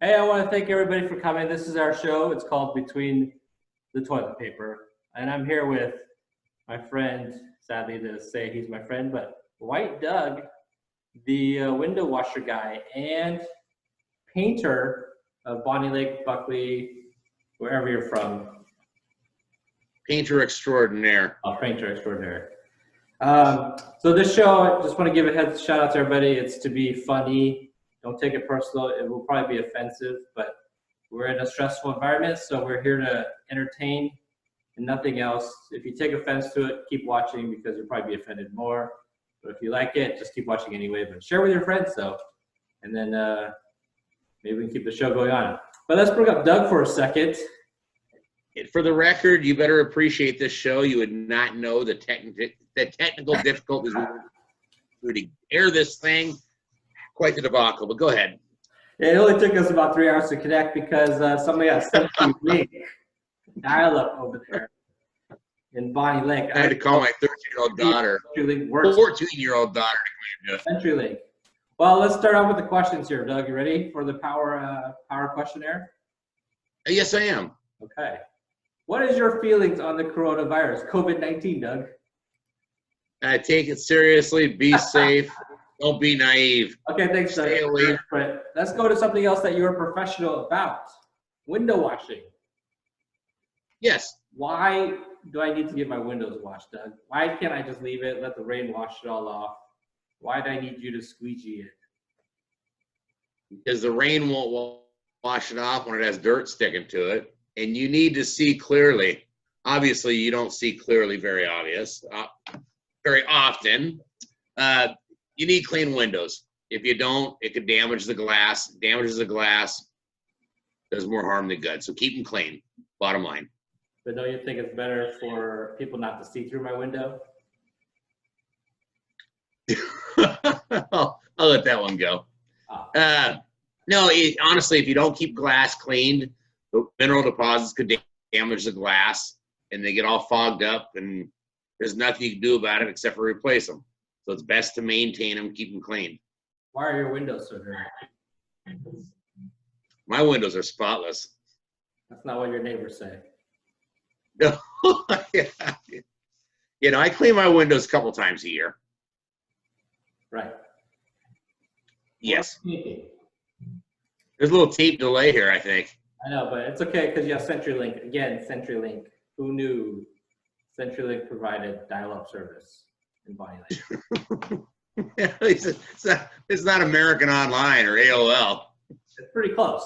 Hey, I want to thank everybody for coming. This is our show. It's called Between the Toilet Paper. And I'm here with my friend, sadly to say he's my friend, but White Doug, the window washer guy and painter of Bonnie Lake, Buckley, wherever you're from. Painter extraordinaire. Oh, painter extraordinaire. So this show, I just want to give a shout out to everybody. It's to be funny. Don't take it personal. It will probably be offensive, but we're in a stressful environment, so we're here to entertain and nothing else. If you take offense to it, keep watching because you'll probably be offended more. But if you like it, just keep watching anyway. But share with your friends, though, and then maybe we can keep the show going on. But let's bring up Doug for a second. For the record, you better appreciate this show. You would not know the technical difficulties we to air this thing. Quite the debacle, but go ahead. Yeah, it only took us about 3 hours to connect because somebody got sent to link dial-up over there in Bonnie Lake. I had to call my 13-year-old daughter, 14-year-old daughter to claim it. CenturyLink. Well, let's start off with the questions here, Doug. You ready for the power questionnaire? Yes, I am. Okay. What is your feelings on the coronavirus, COVID-19, Doug? Take it seriously. Be safe. Don't be naive. Okay, thanks, Doug. Stay away. Let's go to something else that you're a professional about. Window washing. Yes. Why do I need to get my windows washed, Doug? Why can't I just leave it, let the rain wash it all off? Why do I need you to squeegee it? Because the rain won't wash it off when it has dirt sticking to it. And you need to see clearly. Obviously, you don't see clearly very often. You need clean windows. If you don't, it could damage the glass. Damages the glass, does more harm than good. So keep them clean, bottom line. But don't you think it's better for people not to see through my window? I'll let that one go. No, honestly, if you don't keep glass cleaned, the mineral deposits could damage the glass, and they get all fogged up, and there's nothing you can do about it except for replace them. So it's best to maintain them, keep them clean. Why are your windows so dirty? My windows are spotless. That's not what your neighbors say. No, you know, I clean my windows a couple times a year. Right. Yes. There's a little tape delay here, I think. I know, but it's okay because you have CenturyLink. Again, CenturyLink. Who knew CenturyLink provided dial-up service in Bonnie Lake? It's not American Online or AOL. It's pretty close.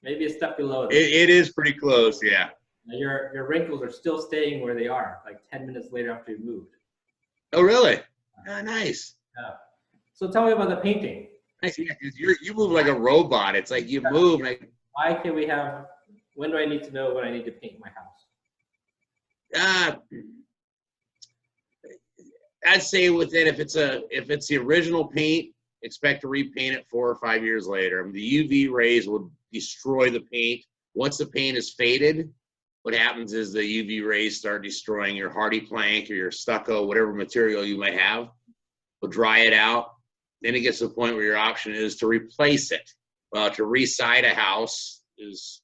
Maybe a step below. It is pretty close, yeah. Now your wrinkles are still staying where they are, like 10 minutes later after you moved. Oh, really? Oh, nice. Yeah. So tell me about the painting. Nice, yeah, 'cause you move like a robot. It's like you move like. Why can we have? When do I need to know when I need to paint my house? I'd say within if it's the original paint, expect to repaint it 4 or 5 years later. The UV rays will destroy the paint. Once the paint is faded, what happens is the UV rays start destroying your hardy plank or your stucco, whatever material you might have. Will dry it out. Then it gets to the point where your option is to replace it. Well, to re-side a house is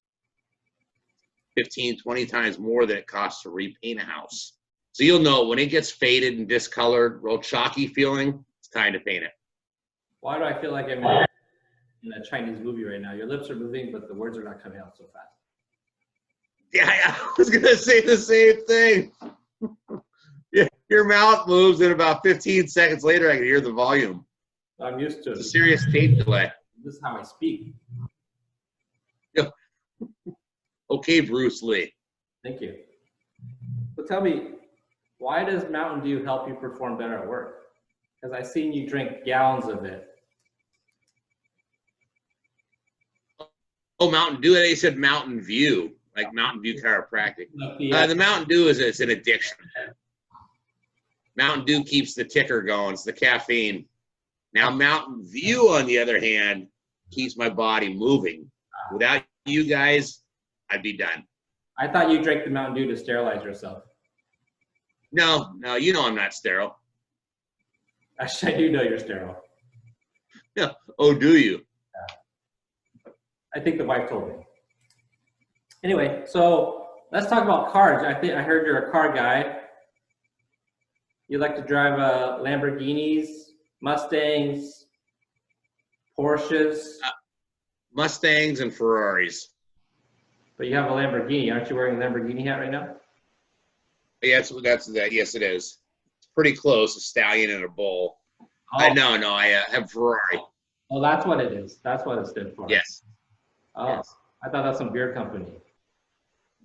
15, 20 times more than it costs to repaint a house. So you'll know when it gets faded and discolored, real chalky feeling, it's time to paint it. Why do I feel like I'm in a Chinese movie right now? Your lips are moving, but the words are not coming out so fast. Yeah, I was going to say the same thing. Yeah, your mouth moves, and about 15 seconds later, I can hear the volume. I'm used to it. It's a serious tape delay. This is how I speak. Yeah. Okay, Bruce Lee. Thank you. So tell me, why does Mountain Dew help you perform better at work? Because I've seen you drink gallons of it. Oh, Mountain Dew. They said Mountain View, like Mountain View Chiropractic. The Mountain Dew it's an addiction. Mountain Dew keeps the ticker going. It's the caffeine. Now, Mountain View, on the other hand, keeps my body moving. Without you guys, I'd be done. I thought you drank the Mountain Dew to sterilize yourself. No, you know I'm not sterile. Actually, I do know you're sterile. Yeah. Oh, do you? I think the wife told me. Anyway, so let's talk about cars. I heard you're a car guy. You like to drive Lamborghinis, Mustangs, Porsches. Mustangs and Ferraris. But you have a Lamborghini. Aren't you wearing a Lamborghini hat right now? Yeah, that's that. Yes, it is. It's pretty close. A stallion and a bull. Oh. No, I have Ferrari. Oh, that's what it is. That's what it stood for. Yes. Oh, Yes. I thought that's some beer company.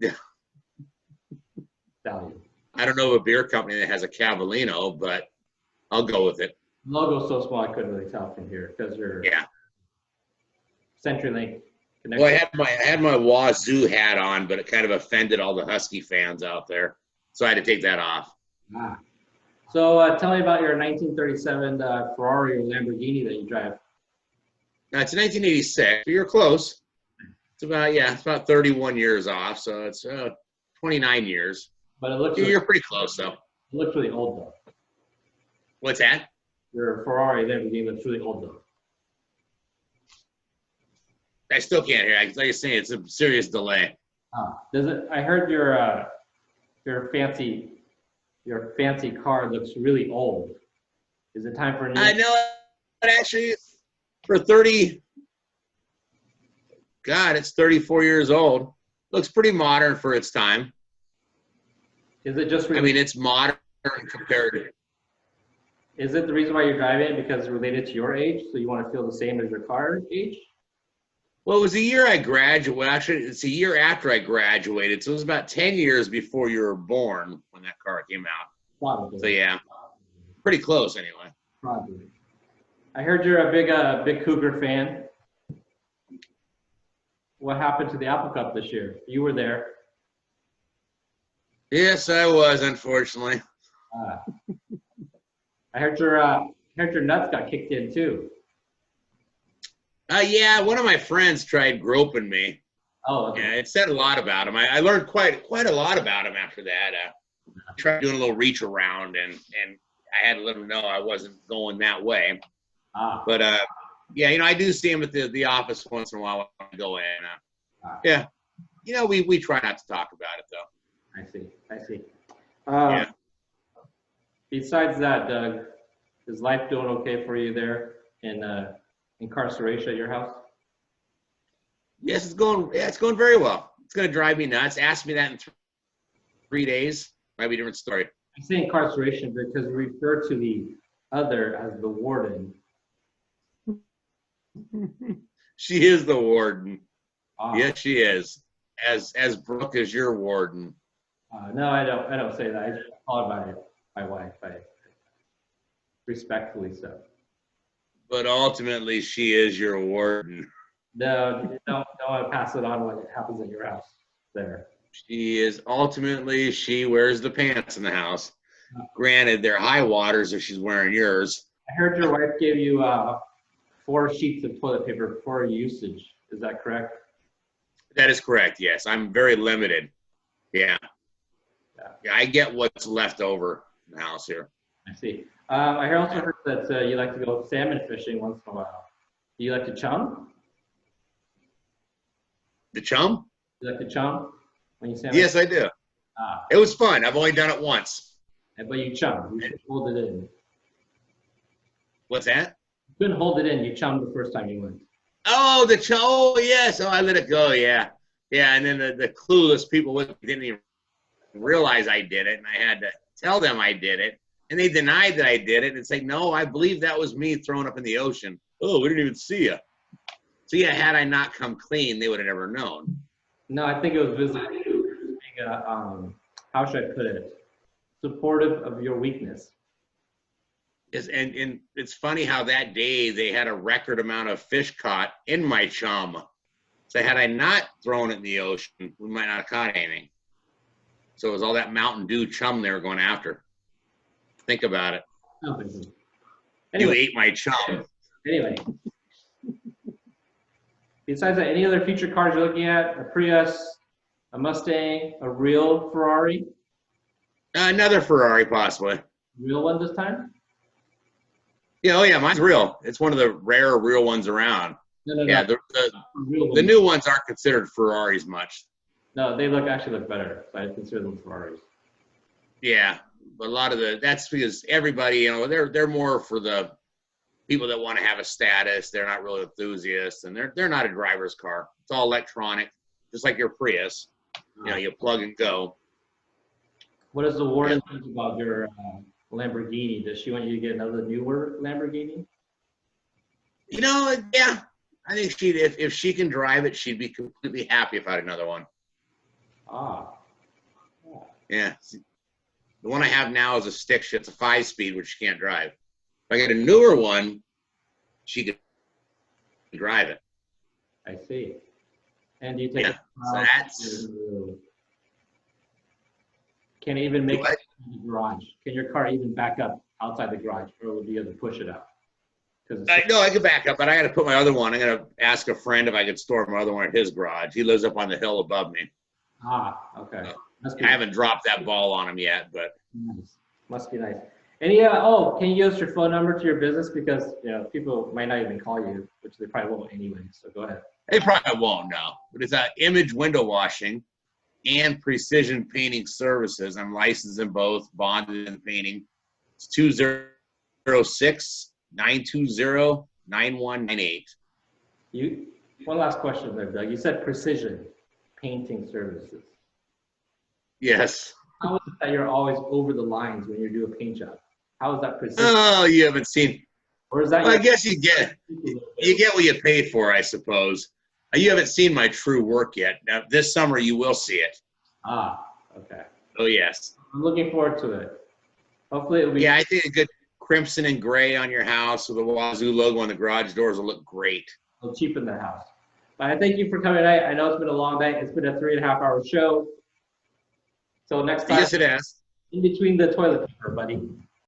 Yeah. Stallion. I don't know of a beer company that has a Cavallino, but I'll go with it. The logo's so small I couldn't really tell from here because you're CenturyLink connected. Well, I had my Wazoo hat on, but it kind of offended all the Husky fans out there, so I had to take that off. Ah. So tell me about your 1937 Ferrari or Lamborghini that you drive. It's 1986. You're close. It's about 31 years off, so it's 29 years. But it looks You're pretty close, though. It looks really old though. What's that? Your Ferrari Lamborghini looks really old though. I still can't hear. Like you're saying, it's a serious delay. Does it? I heard your fancy car looks really old. Is it time for a new? I know, but actually, for 30, God, it's 34 years old. Looks pretty modern for its time. Is it just? I mean, it's modern compared to. Is it the reason why you're driving it because it's related to your age, so you want to feel the same as your car age? Well, it was the year I graduated. Well, actually, it's a year after I graduated, so it was about 10 years before you were born when that car came out. Probably. So yeah, pretty close anyway. Probably. I heard you're a big Cougar fan. What happened to the Apple Cup this year? You were there. Yes, I was, unfortunately. I heard your nuts got kicked in too. Yeah, one of my friends tried groping me. Oh, okay. Yeah, it said a lot about him. I learned quite a lot about him after that. I tried doing a little reach around, and I had to let him know I wasn't going that way. But yeah, I do see him at the office once in a while when I go in. Yeah, we try not to talk about it though. I see. Yeah. Besides that, Doug, is life doing okay for you there in incarceration at your house? Yes, it's going very well. It's going to drive me nuts. Ask me that in 3 days. Might be a different story. I say incarceration because we refer to the other as the warden. She is the warden. Yes, she is. As Brooke is your warden. No, I don't say that. I just call her my wife. Respectfully so. But ultimately, she is your warden. No, don't want to pass it on what happens at your house there. She wears the pants in the house. Granted, they're high waters if she's wearing yours. I heard your wife gave you 4 sheets of toilet paper for usage. Is that correct? That is correct, yes. I'm very limited. Yeah, I get what's left over in the house here. I see. I also heard that you like to go salmon fishing once in a while. Do you like to chum? The chum? You like to chum when you salmon? Yes, I do. It was fun. I've only done it once. But you chum. You should hold it in. What's that? You couldn't hold it in. You chummed the first time you went. Oh, the chum. Oh, yes. Oh, I let it go. Yeah. Yeah, and then the clueless people didn't even realize I did it, and I had to tell them I did it. And they denied that I did it and say, no, I believe that was me thrown up in the ocean. Oh, we didn't even see you. So yeah, had I not come clean, they would have never known. No, I think it was visible. How should I put it? Supportive of your weakness. Yes, and it's funny how that day they had a record amount of fish caught in my chum. So had I not thrown it in the ocean, we might not have caught anything. So it was all that Mountain Dew chum they were going after. Think about it. Anyway, you ate my chum. Anyway. Besides that, any other future cars you're looking at? A Prius, a Mustang, a real Ferrari? Another Ferrari, possibly. Real one this time? Yeah, oh yeah, mine's real. It's one of the rare real ones around. No, Yeah, no. the new ones aren't considered Ferraris much. No, they actually look better. So I consider them Ferraris. Yeah, but a lot of that's because everybody, you know, they're more for the people that want to have a status. They're not really enthusiasts, and they're not a driver's car. It's all electronic, just like your Prius. You know, you plug and go. What does the warden think about your Lamborghini? Does she want you to get another newer Lamborghini? You know, yeah, I think she'd if she can drive it, she'd be completely happy if I had another one. Ah. Yeah. The one I have now is a stick shift. It's a 5-speed, which she can't drive. If I get a newer one, she could drive it. I see. And do you take Yeah. So that's. Can it even make it in the garage? Can your car even back up outside the garage, or will you have to push it out? No, I could back up, but I got to put my other one. I'm going to ask a friend if I could store my other one at his garage. He lives up on the hill above me. Ah, okay. I haven't dropped that ball on him yet, but. Nice. Must be nice. Any can you use your phone number to your business, because you know people might not even call you, which they probably won't anyway. So go ahead. They probably won't know, but it's Image Window Washing and Precision Painting Services. I'm licensed in both, bonded in painting. It's 206-920-9198. One last question there, Doug. You said Precision Painting Services. Yes. How is it that you're always over the lines when you do a paint job? How is that precision? Oh, you haven't seen. Or is that? Well, I guess you get what you pay for, I suppose. You haven't seen my true work yet. Now, this summer you will see it. Ah, okay. Oh yes. I'm looking forward to it. Hopefully it'll be. Yeah, I think a good crimson and gray on your house with a Wazoo logo on the garage doors will look great. It'll cheapen the house. But I thank you for coming tonight. I know it's been a long night. It's been a 3.5-hour show. So next time. Yes, it has. In between the toilet paper, buddy.